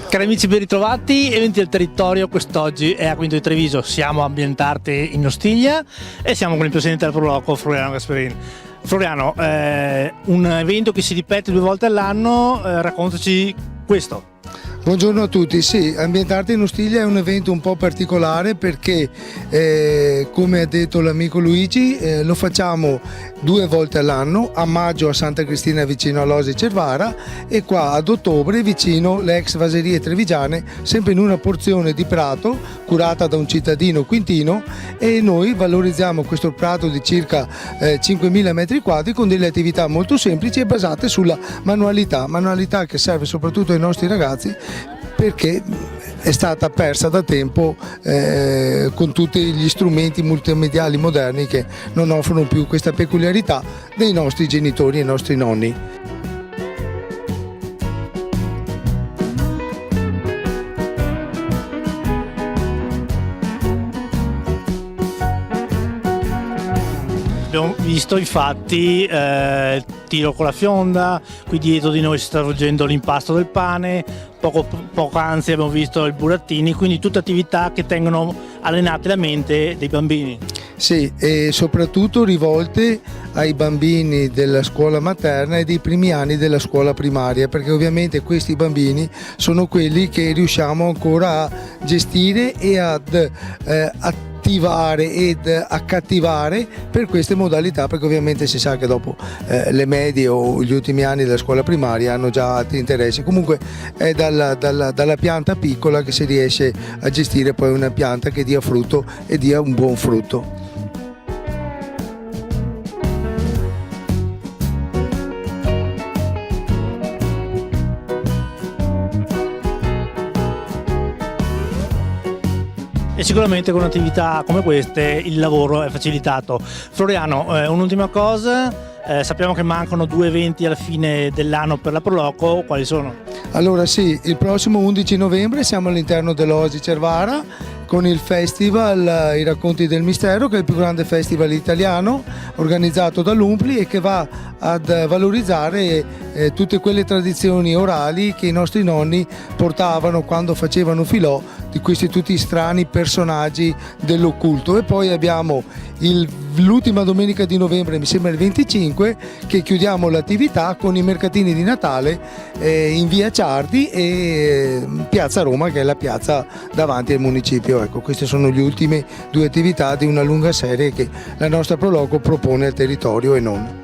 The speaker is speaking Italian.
Cari amici, ben ritrovati, eventi del territorio. Quest'oggi è a Quinto di Treviso, siamo ambientati in Ostiglia e siamo con il presidente del Proloco, Floriano Gasperini. Floriano, un evento che si ripete 2 volte all'anno, raccontaci questo. Buongiorno a tutti, sì, Ambientarti in Ostiglia è un evento un po' particolare perché, come ha detto l'amico Luigi, lo facciamo 2 volte all'anno, a maggio a Santa Cristina vicino a Losi Cervara e qua ad ottobre vicino le ex Vaserie Trevigiane, sempre in una porzione di prato curata da un cittadino quintino, e noi valorizziamo questo prato di circa 5.000 metri quadri con delle attività molto semplici e basate sulla manualità che serve soprattutto ai nostri ragazzi, perché è stata persa da tempo con tutti gli strumenti multimediali moderni che non offrono più questa peculiarità dei nostri genitori e nostri nonni. Abbiamo visto infatti il tiro con la fionda, qui dietro di noi si sta svolgendo l'impasto del pane, poc'anzi abbiamo visto i burattini, quindi tutte attività che tengono allenate la mente dei bambini. Sì, e soprattutto rivolte ai bambini della scuola materna e dei primi anni della scuola primaria, perché ovviamente questi bambini sono quelli che riusciamo ancora a gestire e ad attivare ed accattivare per queste modalità, perché ovviamente si sa che dopo le medie o gli ultimi anni della scuola primaria hanno già altri interessi. Comunque è dalla pianta piccola che si riesce a gestire poi una pianta che dia frutto e dia un buon frutto. E sicuramente con attività come queste il lavoro è facilitato. Floriano, un'ultima cosa, sappiamo che mancano 2 eventi alla fine dell'anno per la Proloco, quali sono? Allora sì, il prossimo 11 novembre siamo all'interno dell'Oasi Cervara con il festival I Racconti del Mistero, che è il più grande festival italiano organizzato dall'Umpli e che va ad valorizzare tutte quelle tradizioni orali che i nostri nonni portavano quando facevano filò di questi tutti strani personaggi dell'occulto. E poi abbiamo l'ultima domenica di novembre, mi sembra il 25, che chiudiamo l'attività con i mercatini di Natale in via Ciardi e piazza Roma, che è la piazza davanti al municipio. Ecco, queste sono le ultime 2 attività di una lunga serie che la nostra Proloco propone al territorio e non.